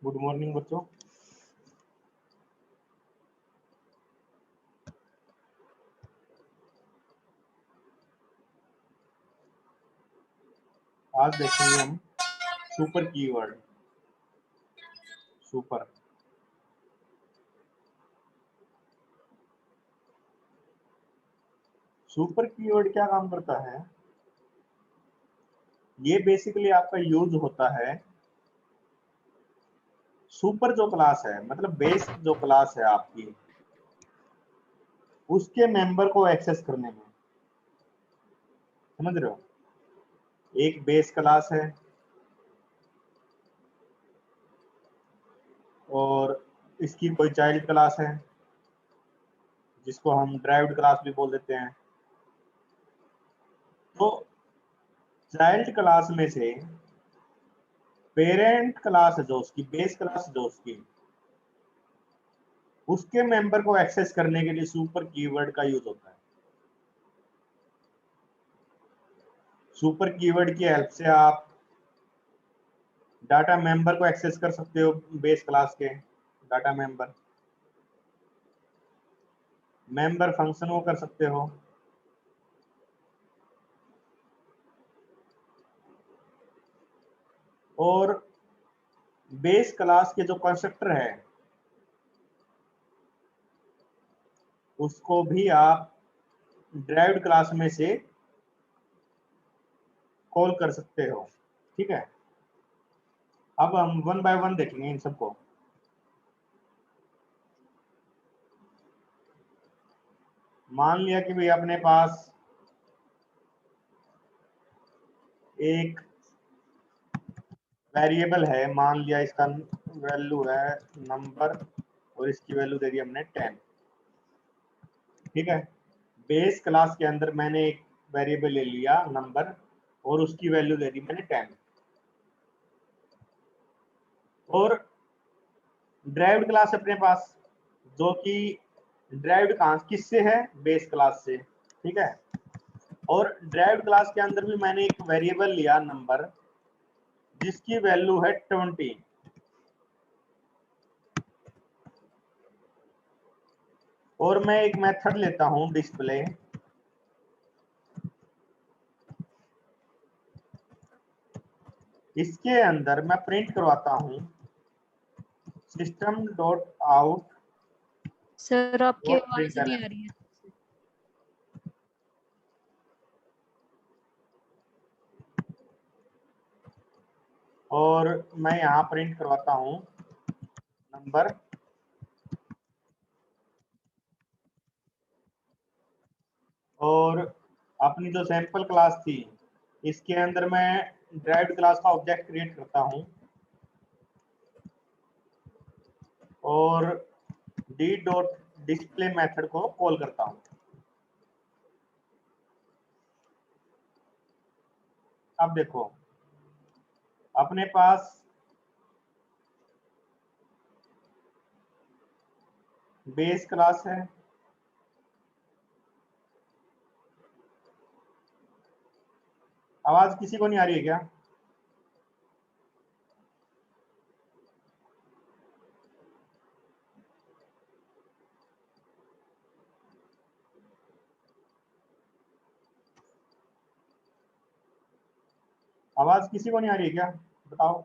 Good morning बच्चों। आज देखेंगे हम super keyword. Super super keyword क्या काम करता है? ये बेसिकली आपका यूज होता है सुपर जो क्लास है, मतलब बेस जो क्लास है आपकी, उसके मेंबर को एक्सेस करने में। समझ रहे हो? एक बेस क्लास है और इसकी कोई चाइल्ड क्लास है जिसको हम ड्राइव्ड क्लास भी बोल देते हैं। तो चाइल्ड क्लास में से पेरेंट क्लास है जो उसकी बेस क्लास जो उसकी, उसके मेंबर को एक्सेस करने के लिए सुपर कीवर्ड का यूज होता है। सुपर कीवर्ड की हेल्प से आप डाटा मेंबर को एक्सेस कर सकते हो, बेस क्लास के डाटा मेंबर फंक्शन को कर सकते हो, और बेस क्लास के जो कंस्ट्रक्टर है उसको भी आप ड्राइव्ड क्लास में से कॉल कर सकते हो। ठीक है, अब हम वन बाय वन देखेंगे इन सबको। मान लिया कि भाई अपने पास एक वेरिएबल है, मान लिया इसका वैल्यू है नंबर और इसकी वैल्यू दे दी हमने 10। ठीक है, बेस क्लास के अंदर मैंने एक वेरिएबल ले लिया नंबर और उसकी वैल्यू दे दी मैंने 10। और ड्राइव्ड क्लास अपने पास, जो कि ड्राइव्ड किससे है? बेस क्लास से। ठीक है, और ड्राइव्ड क्लास के अंदर भी मैंने एक वेरिएबल लिया नंबर जिसकी वैल्यू है 20। और मैं एक मेथड लेता हूं डिस्प्ले, इसके अंदर मैं प्रिंट करवाता हूं सिस्टम डॉट आउट सर आपकी डॉट आवाज नहीं प्रिंटलन। आ रही है। और मैं यहाँ प्रिंट करवाता हूँ नंबर, और अपनी जो सैंपल क्लास थी इसके अंदर मैं ड्राइव्ड क्लास का ऑब्जेक्ट क्रिएट करता हूँ और डी डॉट डिस्प्ले मेथड को कॉल करता हूँ। अब देखो अपने पास बेस क्लास है, आवाज किसी को नहीं आ रही है क्या? आवाज किसी को नहीं आ रही है क्या? बताओ।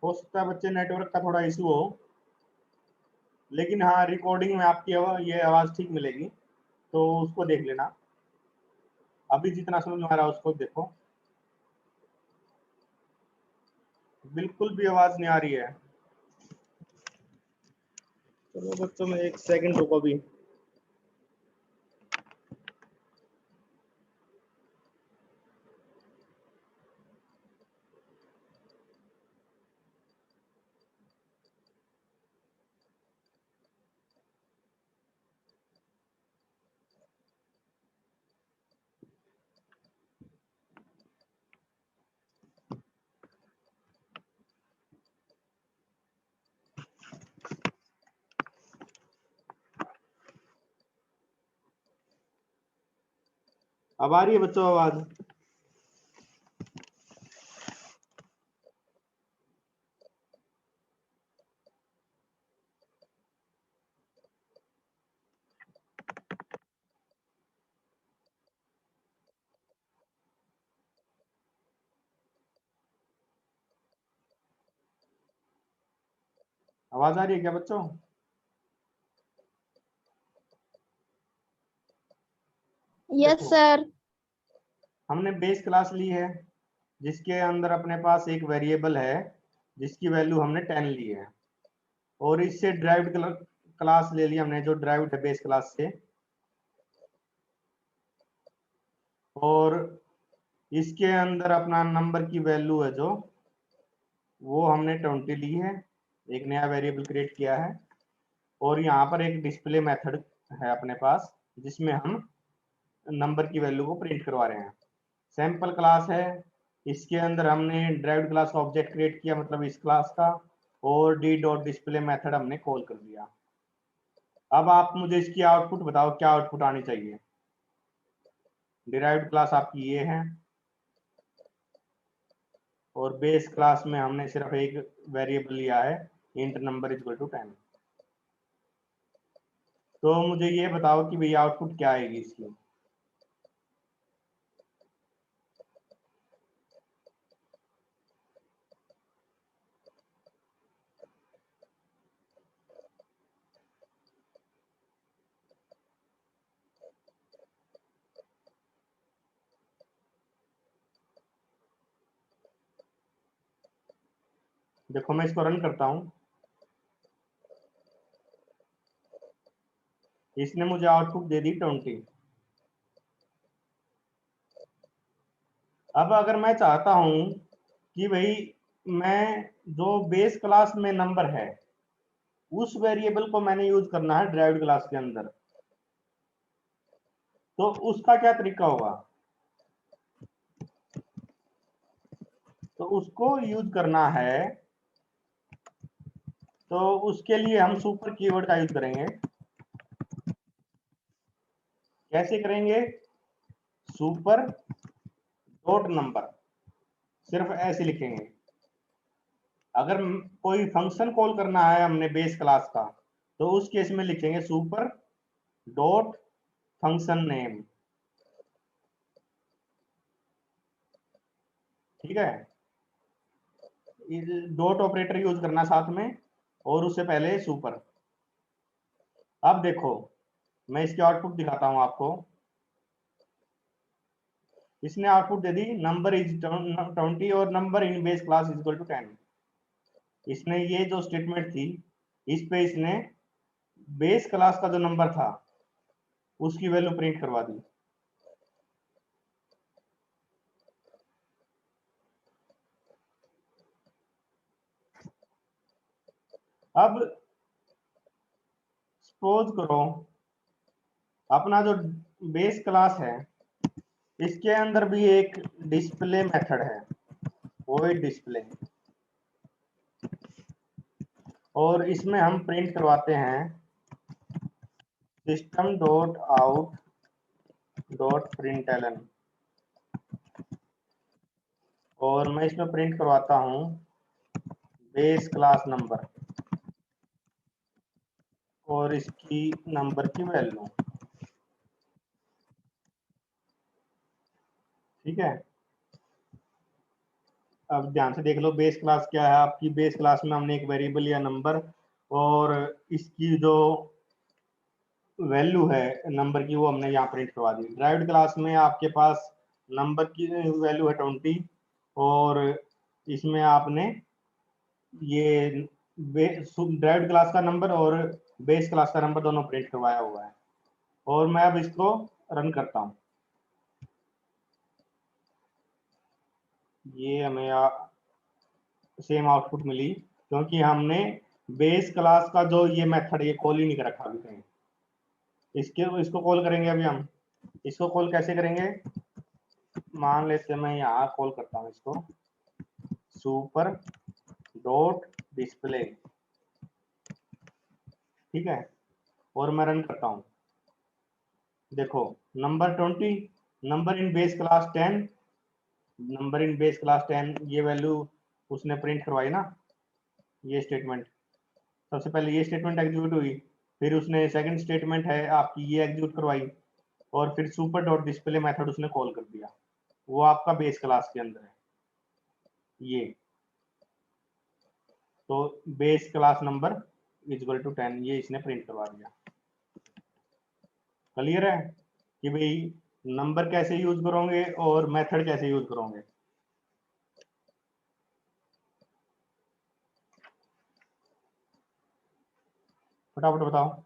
हो सकता है बच्चे नेटवर्क का थोड़ा इशू हो, लेकिन हाँ रिकॉर्डिंग में आपकी ये आवाज ठीक मिलेगी, तो उसको देख लेना। अभी जितना समझ में आ रहा है उसको देखो। बिल्कुल भी आवाज नहीं आ रही है। चलो बच्चों में एक सेकंड रुको अभी। अब आ रही है बच्चों आवाज? आवाज आ रही है क्या बच्चों? यस देखो, सर। हमने बेस क्लास ली है जिसके अंदर अपने पास एक वेरिएबल है जिसकी वैल्यू हमने 10 ली है, और इससे ड्राइव्ड क्लास ले लिया हमने जो ड्राइव्ड है बेस क्लास से, और इसके अंदर अपना नंबर की वैल्यू है जो वो हमने 20 ली है, एक नया वेरिएबल क्रिएट किया है, और यहाँ पर एक डिस्प्ले मेथड है अपने पास जिसमें हम नंबर की वैल्यू को प्रिंट करवा रहे हैं। सैंपल क्लास है, इसके अंदर हमने ड्राइव्ड क्लास का ऑब्जेक्ट क्रिएट किया, मतलब इस क्लास का, और डी डॉट डिस्प्ले मेथड हमने कॉल कर दिया। अब आप मुझे इसकी आउटपुट बताओ, क्या आउटपुट आनी चाहिए? डिराइव्ड क्लास आपकी ये है, और बेस क्लास में हमने सिर्फ एक वेरिएबल लिया है, इंट नंबर इक्वल टू 10। तो मुझे ये बताओ कि भैया आउटपुट क्या आएगी इसकी? देखो मैं इसको रन करता हूं, इसने मुझे आउटपुट दे दी 20। अब अगर मैं चाहता हूं कि भाई मैं जो बेस क्लास में नंबर है उस वेरिएबल को मैंने यूज करना है ड्राइव्ड क्लास के अंदर, तो उसका क्या तरीका होगा? तो उसको यूज करना है, तो उसके लिए हम सुपर कीवर्ड का यूज करेंगे। कैसे करेंगे? सुपर डॉट नंबर, सिर्फ ऐसे लिखेंगे। अगर कोई फंक्शन कॉल करना है हमने बेस क्लास का, तो उस केस में लिखेंगे सुपर डॉट फंक्शन नेम। ठीक है, डॉट ऑपरेटर यूज करना साथ में, और उससे पहले सुपर। अब देखो मैं इसकी आउटपुट दिखाता हूं आपको। इसने आउटपुट दे दी नंबर इज 20 और number in base class is equal to 10। इसने ये जो स्टेटमेंट थी इस पे इसने बेस क्लास का जो नंबर था उसकी वैल्यू प्रिंट करवा दी। अब सपोज करो अपना जो बेस क्लास है इसके अंदर भी एक डिस्प्ले मेथड है, वो डिस्प्ले, और इसमें हम प्रिंट करवाते हैं system dot out dot println, और मैं इसमें प्रिंट करवाता हूं बेस क्लास नंबर और इसकी नंबर की वैल्यू। ठीक है, अब ध्यान से देख लो बेस क्लास क्या है आपकी। बेस क्लास में हमने एक वेरिएबल या नंबर, और इसकी जो वैल्यू है नंबर की वो हमने यहाँ प्रिंट करवा दी। ड्राइव्ड क्लास में आपके पास नंबर की वैल्यू है 20, और इसमें आपने ये ड्राइव्ड क्लास का नंबर और बेस क्लास का नंबर दोनों प्रिंट करवाया हुआ है। और मैं अब इसको रन करता हूँ, ये हमें सेम आउटपुट मिली, क्योंकि हमने बेस क्लास का जो ये मेथड ये कॉल ही नहीं कर रखा अभी कहीं। इसको कॉल करेंगे अभी हम। इसको कॉल कैसे करेंगे? मान लेते मैं यहाँ कॉल करता हूँ इसको सुपर डॉट डिस्प्ले। ठीक है, और मैं रन करता हूँ। देखो number 20, number in base class 10, number in base class 10, ये वैल्यू उसने प्रिंट करवाई ना, ये स्टेटमेंट, सबसे पहले ये स्टेटमेंट एग्जीक्यूट हुई, फिर उसने सेकंड स्टेटमेंट है आपकी ये एग्जीक्यूट करवाई, और फिर सुपर डॉट डिस्प्ले मेथड उसने कॉल कर दिया, वो आपका बेस क्लास के अंदर है ये। तो base class number equal to 10, ये इसने प्रिंट करवा दिया। क्लियर है कि भाई नंबर कैसे यूज करोगे और मेथड कैसे यूज करोगे। फटाफट बताओ।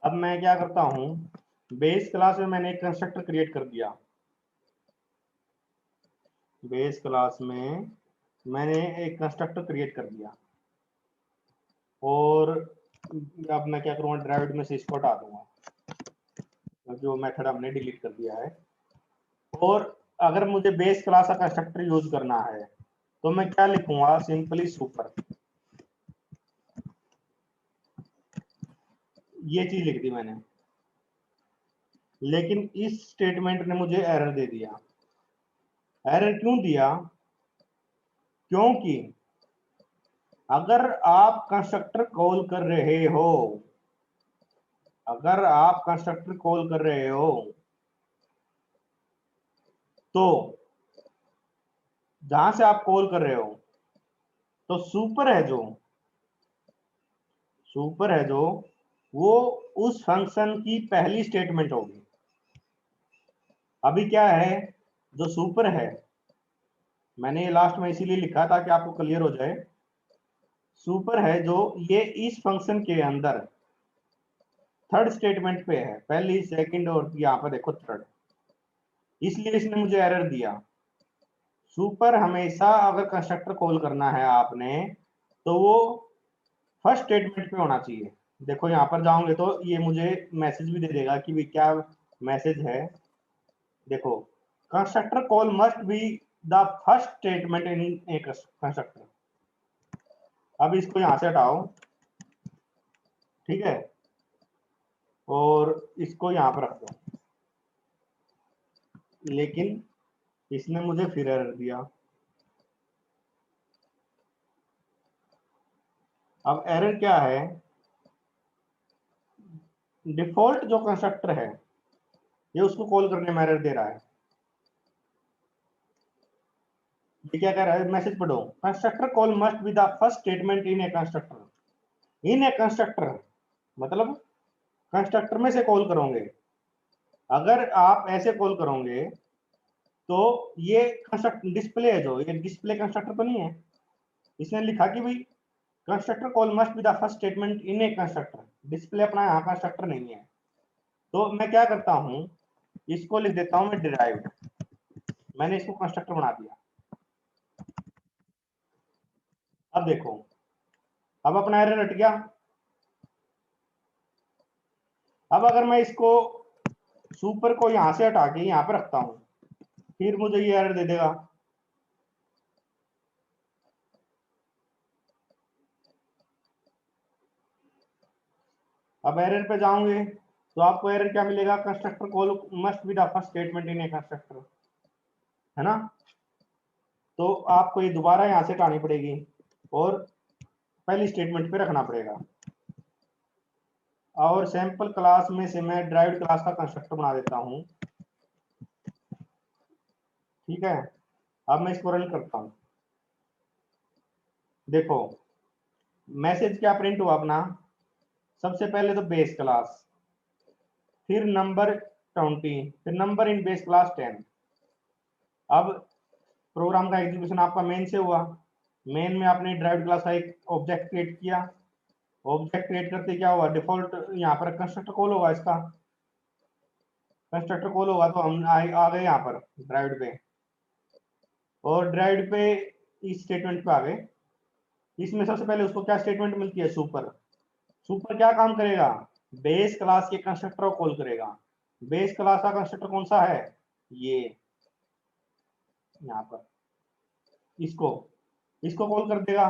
अब मैं क्या करता हूं, बेस क्लास में मैंने एक कंस्ट्रक्टर क्रिएट कर दिया, बेस क्लास में मैंने एक कंस्ट्रक्टर क्रिएट कर दिया, और अब मैं क्या करूँगा, ड्राइव में से इसको हटा दूंगा जो मेथड हमने डिलीट कर दिया है। और अगर मुझे बेस क्लास का कंस्ट्रक्टर यूज करना है तो मैं क्या लिखूंगा, सिंपली सुपर, ये चीज लिख दी मैंने। लेकिन इस स्टेटमेंट ने मुझे एरर दे दिया। एरर क्यों दिया? क्योंकि अगर आप कंस्ट्रक्टर कॉल कर रहे हो, अगर आप कंस्ट्रक्टर कॉल कर रहे हो तो जहां से आप कॉल कर रहे हो तो सुपर है जो वो उस फंक्शन की पहली स्टेटमेंट होगी। अभी क्या है, जो सुपर है, मैंने ये लास्ट में इसीलिए लिखा ताकि आपको क्लियर हो जाए, सुपर है जो ये इस फंक्शन के अंदर थर्ड स्टेटमेंट पे है, पहली सेकंड और यहाँ पर देखो थर्ड, इसलिए इसने मुझे एरर दिया। सुपर हमेशा अगर कंस्ट्रक्टर कॉल करना है आपने तो वो फर्स्ट स्टेटमेंट पे होना चाहिए। देखो यहाँ पर जाओगे तो ये मुझे मैसेज भी दे देगा कि भी क्या मैसेज है। देखो, constructor call must be the first statement in A constructor. अब इसको यहां से हटाओ, ठीक है, और इसको यहां पर रख दो। लेकिन इसने मुझे फिर एरर दिया। अब एरर क्या है, डिफॉल्ट जो कंस्ट्रक्टर है ये उसको कॉल करने में एरर दे रहा है। ये क्या कह रहा है, मैसेज पढ़ो, constructor call must be the first statement in A constructor. In A constructor मतलब कंस्ट्रक्टर में से कॉल करोगे। अगर आप ऐसे कॉल करोगे तो ये कंस्ट्रक्ट डिस्प्ले है, जो ये डिस्प्ले कंस्ट्रक्टर तो नहीं है। इसने लिखा कि भाई constructor call must be the first statement in A constructor, display अपना यहाँ कंस्ट्रक्टर नहीं है। तो मैं क्या करता हूँ, इसको लिख देता हूँ मैं डिराइव्ड, मैंने इसको कंस्ट्रक्टर बना दिया। अब देखो, अब अपना एरर हट गया। अब अगर मैं इसको सुपर को यहां से हटा के यहां पर रखता हूं फिर मुझे ये एरर दे देगा। अब एरर पे जाओगे तो आपको एरर क्या मिलेगा, constructor call must be the first statement in A constructor, है ना। तो आपको ये दोबारा यहां से हटानी पड़ेगी और पहली स्टेटमेंट पे रखना पड़ेगा। और सैंपल क्लास में से मैं ड्राइव्ड क्लास का कंस्ट्रक्टर बना देता हूं, ठीक है। अब मैं इसको रन करता हूं, देखो मैसेज क्या प्रिंट हुआ अपना, सबसे पहले तो बेस क्लास, फिर नंबर 20, फिर नंबर इन बेस क्लास 10। अब प्रोग्राम का एग्जीक्यूशन आपका मेन से हुआ, मेन में आपने ड्राइव्ड क्लास का एक ऑब्जेक्ट क्रिएट किया, ऑब्जेक्ट क्रिएट करते क्या हुआ, डिफॉल्ट यहाँ पर कंस्ट्रक्टर कॉल होगा, इसका कंस्ट्रक्टर कॉल होगा तो हम आ गए यहाँ पर ड्राइव्ड पे, और ड्राइव्ड पे इस स्टेटमेंट पे आ गए। इसमें सबसे पहले उसको क्या स्टेटमेंट मिलती है, सुपर। सुपर क्या काम करेगा, बेस क्लास के कंस्ट्रक्टर को कॉल करेगा। बेस क्लास का कंस्ट्रक्टर कौन सा है, ये यहाँ पर, इसको इसको कॉल कर देगा।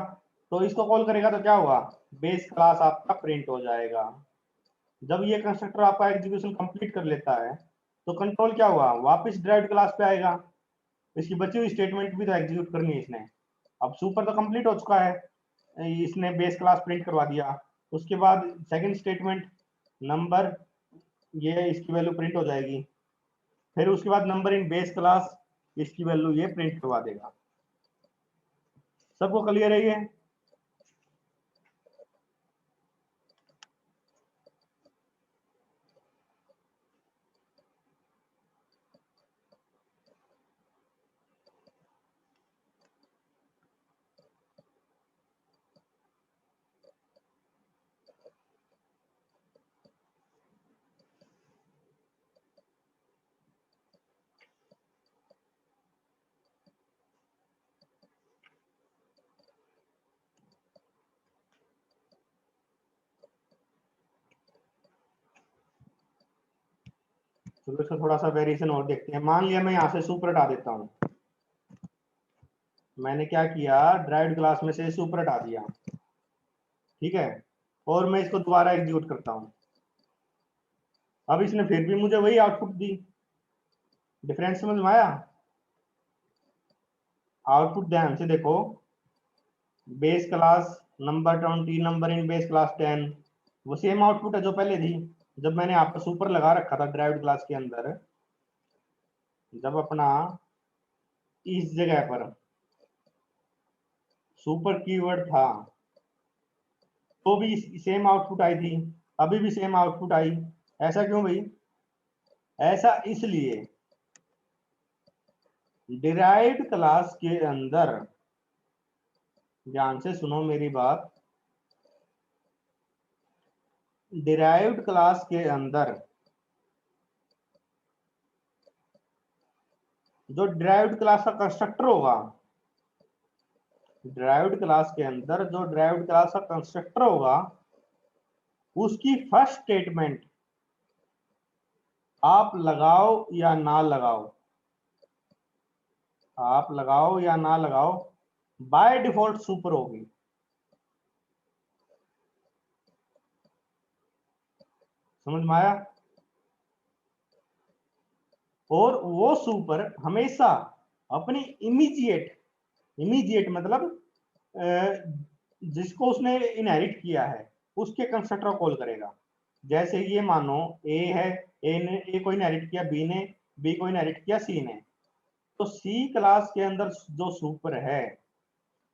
तो इसको कॉल करेगा तो क्या होगा, बेस क्लास आपका प्रिंट हो जाएगा। जब ये कंस्ट्रक्टर आपका एग्जीक्यूशन कंप्लीट कर लेता है तो कंट्रोल क्या हुआ, वापस ड्राइव्ड क्लास पे आएगा। इसकी बची हुई स्टेटमेंट भी तो एग्जीक्यूट करनी है इसने। अब सुपर तो कंप्लीट हो चुका है, इसने बेस क्लास प्रिंट करवा दिया। उसके बाद सेकंड स्टेटमेंट नंबर, ये इसकी वैल्यू प्रिंट हो जाएगी। फिर उसके बाद नंबर इन बेस क्लास, इसकी वैल्यू ये प्रिंट करवा देगा। सबको क्लियर है ये। चलो इसका थोड़ा सा वेरिएशन और देखते हैं। मान लिया मैं यहाँ से सुपर हटा देता हूँ, मैंने क्या किया, ड्राइव्ड क्लास में से सुपर हटा दिया, ठीक है, और मैं इसको दोबारा एग्जीक्यूट करता हूँ। अब इसने फिर भी मुझे वही आउटपुट दी। डिफरेंस समझ में आया। आउटपुट ध्यान से देखो, base class number 20, number in base class 10, वो सेम आउटपुट है जो पहले थी। जब मैंने आपका सुपर लगा रखा था ड्राइव्ड क्लास के अंदर, जब अपना इस जगह पर सुपर कीवर्ड था तो भी सेम आउटपुट आई थी, अभी भी सेम आउटपुट आई। ऐसा क्यों भाई, ऐसा इसलिए डिराइव्ड क्लास के अंदर, ध्यान से सुनो मेरी बात, डिराइव्ड क्लास के अंदर जो डिराइव्ड क्लास का कंस्ट्रक्टर होगा, डिराइव्ड क्लास के अंदर जो डिराइव्ड क्लास का कंस्ट्रक्टर होगा, उसकी फर्स्ट स्टेटमेंट आप लगाओ या ना लगाओ, आप लगाओ या ना लगाओ, बाय डिफॉल्ट सुपर होगी। समझ में आया। और वो सुपर हमेशा अपनी इमीडिएट, इमीडिएट मतलब जिसको उसने इनहेरिट किया है उसके कंस्ट्रक्टर को कॉल करेगा। जैसे ये मानो ए है, ए ने ए को इनहेरिट किया बी ने, बी को इनहेरिट किया सी ने, तो सी क्लास के अंदर जो सुपर है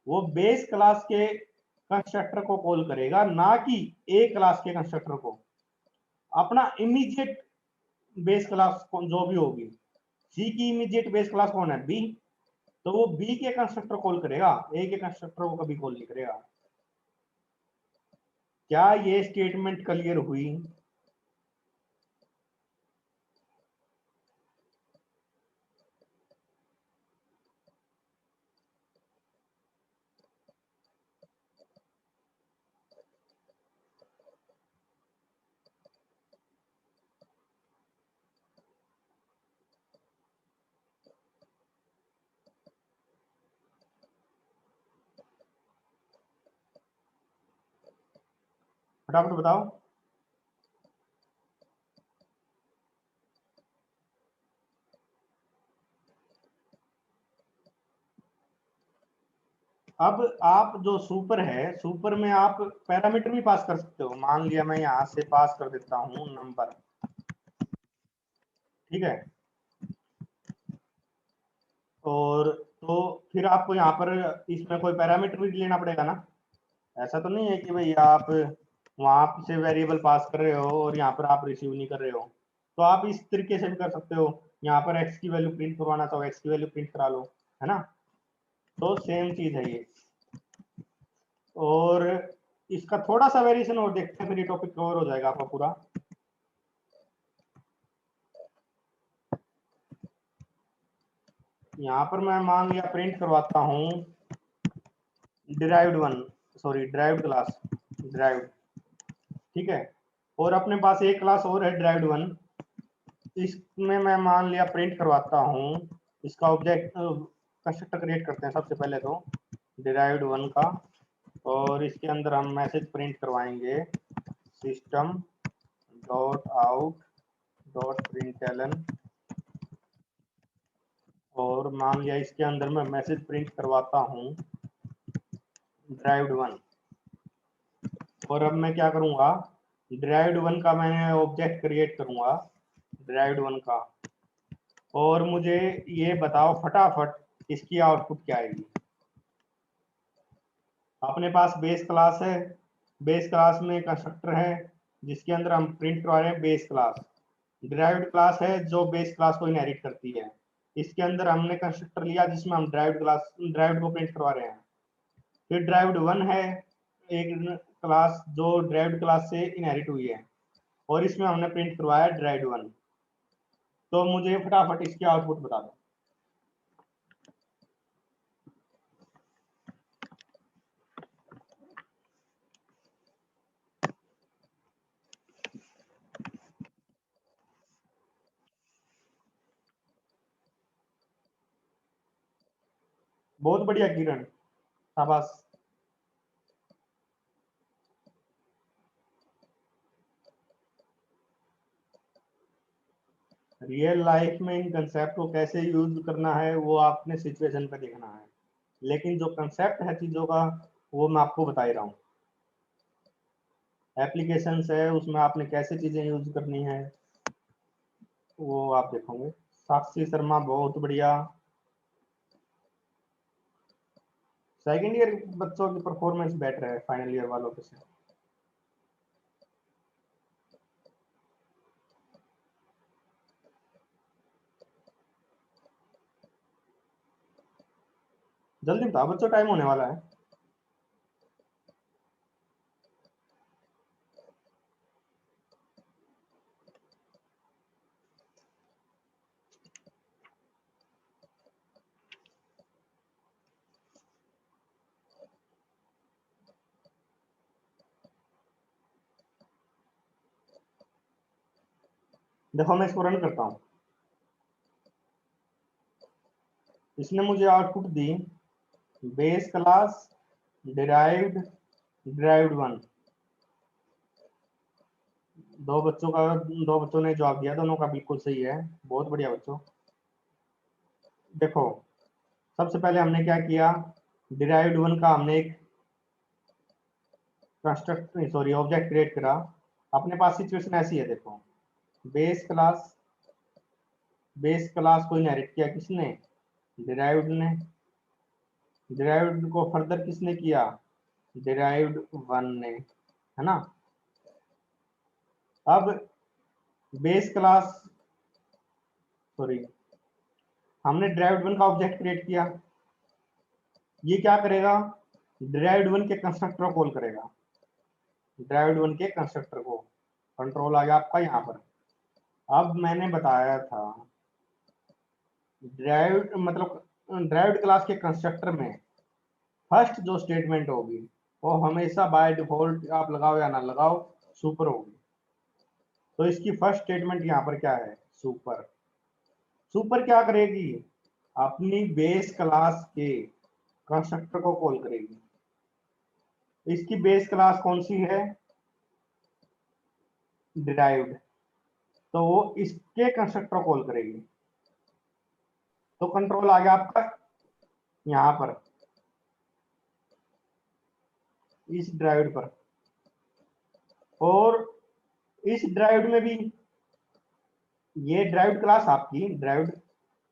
वो बेस क्लास के कंस्ट्रक्टर को कॉल करेगा, ना कि ए क्लास के कंस्ट्रक्टर को। अपना इमीडिएट बेस क्लास जो भी होगी, सी की इमीडिएट बेस क्लास कौन है, बी, तो वो बी के कंस्ट्रक्टर कॉल करेगा, ए के कंस्ट्रक्टर को कभी कॉल नहीं करेगा। क्या ये स्टेटमेंट क्लियर हुई। फटाफट बताओ। अब आप जो सुपर है, सुपर में आप पैरामीटर भी पास कर सकते हो। मान लिया मैं यहां से पास कर देता हूं नंबर, ठीक है, और तो फिर आपको यहाँ पर इसमें कोई पैरामीटर भी लेना पड़ेगा ना। ऐसा तो नहीं है कि भाई आप वहां से वेरिएबल पास कर रहे हो और यहाँ पर आप रिसीव नहीं कर रहे हो। तो आप इस तरीके से भी कर सकते हो, यहाँ पर एक्स की वैल्यू प्रिंट करवाना चाहो एक्स की वैल्यू प्रिंट करा लो, है ना। तो सेम चीज है ये। और इसका थोड़ा सा वेरिएशन और देखते हैं, फिर ये टॉपिक कवर हो जाएगा आपका पूरा। यहाँ पर मैं मान लिया प्रिंट करवाता हूँ derived one, sorry derived class, derived, ठीक है। और अपने पास एक क्लास और है ड्राइव्ड वन, इसमें मैं मान लिया प्रिंट करवाता हूँ, इसका ऑब्जेक्ट कंस्ट्रक्टर क्रिएट करते हैं सबसे पहले तो डिराइव्ड वन का, और इसके अंदर हम मैसेज प्रिंट करवाएंगे system dot out dot println, और मान लिया इसके अंदर मैं मैसेज प्रिंट करवाता हूँ ड्राइव्ड वन। और अब मैं क्या करूँगा, ड्राइव्ड वन का मैं ऑब्जेक्ट क्रिएट करूँगा ड्राइव्ड वन का, और मुझे ये बताओ फटाफट इसकी आउटपुट क्या आएगी। अपने पास बेस क्लास है, बेस क्लास में कंस्ट्रक्टर है जिसके अंदर हम प्रिंट करवा रहे हैं बेस क्लास, ड्राइव्ड क्लास है जो बेस क्लास को इनहेरिट करती है, इसके अंदर हमने कंस्ट्रक्टर लिया जिसमें हम ड्राइव्ड को प्रिंट करवा रहे हैं। फिर ड्राइव्ड वन है एक क्लास जो ड्राइव्ड क्लास से इनहेरिट हुई है, और इसमें हमने प्रिंट करवाया ड्राइव्ड वन। तो मुझे फटाफट इसकी आउटपुट बता दो। बहुत बढ़िया किरण, शाबाश। रियल लाइफ में इन कंसेप्ट को कैसे यूज करना है वो आपने सिचुएशन पे देखना है, लेकिन जो कंसेप्ट है चीजों का वो मैं आपको बता ही रहा हूँ। एप्लीकेशंस है उसमें आपने कैसे चीजें यूज करनी है वो आप देखोगे। साक्षी शर्मा बहुत बढ़िया। सेकेंड ईयर बच्चों की परफॉर्मेंस बेटर है फाइनल ईयर वालों के से। जल्दी बताओ बच्चों, टाइम होने वाला है। देखो मैं इसको रन करता हूँ, इसने मुझे output the base class derived derived one. दो बच्चों ने जवाब दिया, दोनों का बिल्कुल सही है, बहुत बढ़िया बच्चों। देखो सबसे पहले हमने क्या किया, डिराइव्ड वन का हमने एक कंस्ट्रक्ट सॉरी ऑब्जेक्ट क्रिएट करा। अपने पास सिचुएशन ऐसी है, देखो बेस क्लास को इनहेरिट किया किसने, डिराइव्ड ने, डिराइव्ड को फर्दर किसने किया, डिराइव्ड वन ने, है ना। अब बेस क्लास सॉरी हमने डिराइव्ड वन का ऑब्जेक्ट क्रिएट किया, ये क्या करेगा, डिराइव्ड वन के कंस्ट्रक्टर को कॉल करेगा, डिराइव्ड वन के कंस्ट्रक्टर को। कंट्रोल आ गया आपका यहाँ पर। अब मैंने बताया था ड्राइव्ड मतलब ड्राइव्ड क्लास के कंस्ट्रक्टर में फर्स्ट जो स्टेटमेंट होगी वो हमेशा बाय डिफॉल्ट आप लगाओ या ना लगाओ सुपर होगी। तो इसकी फर्स्ट स्टेटमेंट यहाँ पर क्या है, सुपर। सुपर क्या करेगी, अपनी बेस क्लास के कंस्ट्रक्टर को कॉल करेगी। इसकी बेस क्लास कौन सी है, डिराइव्ड, तो वो इसके कंस्ट्रक्टर को कॉल करेगी। तो कंट्रोल आ गया आपका यहाँ पर इस ड्राइव्ड पर, और इस ड्राइव्ड में भी ये ड्राइव्ड क्लास आपकी ड्राइव्ड,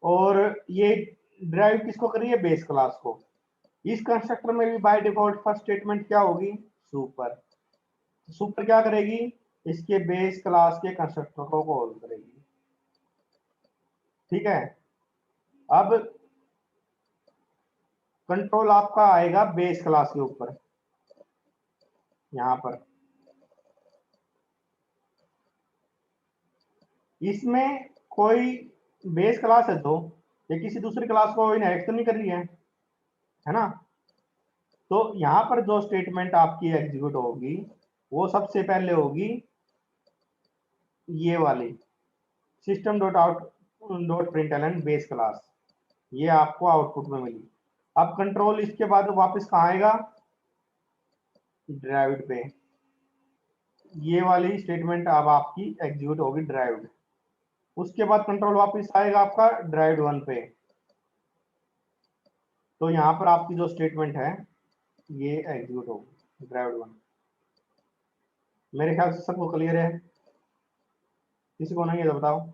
और ये ड्राइव किसको कर रही है, बेस क्लास को। इस कंस्ट्रक्टर में भी बाय डिफॉल्ट फर्स्ट स्टेटमेंट क्या होगी, सुपर। सुपर क्या करेगी, इसके बेस क्लास के कंस्ट्रक्टर को कॉल करेगी, ठीक है। अब कंट्रोल आपका आएगा बेस क्लास के ऊपर, यहाँ पर इसमें कोई बेस क्लास है तो ये किसी दूसरी क्लास को इनहेरिट तो नहीं कर रही है ना। तो यहाँ पर जो स्टेटमेंट आपकी एग्जीक्यूट होगी वो सबसे पहले होगी ये वाली system dot out dot println base class, ये आपको आउटपुट में मिली। अब कंट्रोल इसके बाद वापस कहाँ आएगा, ड्राइव्ड पे। ये वाली स्टेटमेंट अब आपकी एग्जीक्यूट होगी ड्राइव्ड, उसके बाद कंट्रोल वापस आएगा आपका ड्राइव्ड 1 पे। तो यहाँ पर आपकी जो स्टेटमेंट है ये एग्जीक्यूट होगी ड्राइव्ड 1। मेरे ख्याल से सबको क्लियर है, किसी को नहीं है तो बताओ।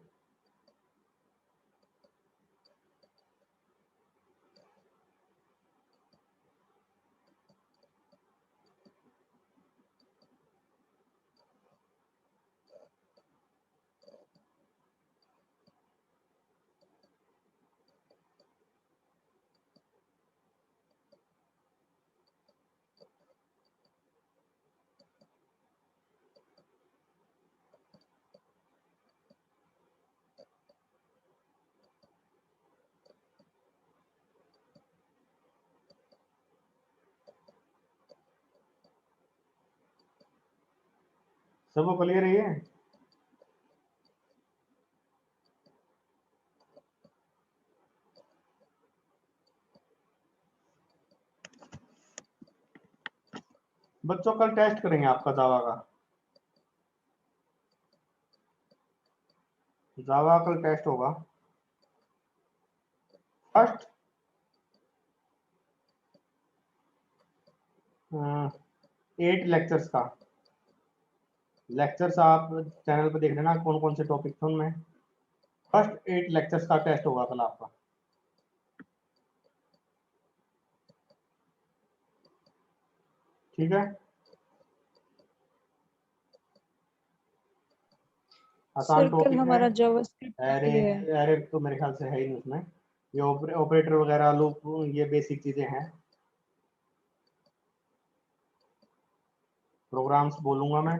सबको क्लियर है ये? बच्चों कल टेस्ट करेंगे आपका जावा का, जावा कल टेस्ट होगा फर्स्ट 8 लेक्चर्स का। लेक्चर्स आप चैनल पे देख लेना कौन कौन से टॉपिक थे उनमें, फर्स्ट 8 लेक्चर्स का टेस्ट होगा कल आपका। ठीक है, आसान सर कल टॉपिक है। हमारा जावास्क्रिप्ट का अरे भी है। अरे तो मेरे ख्याल से है ही नहीं उसमें, ये ऑपरेटर वगैरह लूप ये बेसिक चीजें हैं, प्रोग्राम्स बोलूंगा मैं,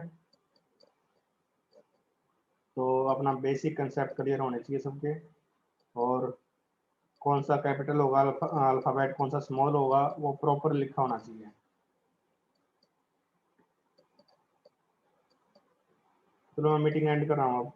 तो अपना बेसिक कंसेप्ट क्लियर होने चाहिए सबके। और कौन सा कैपिटल होगा अल्फाबेट, कौन सा स्मॉल होगा वो प्रॉपर लिखा होना चाहिए। चलो मैं मीटिंग एंड कर रहा हूँ अब।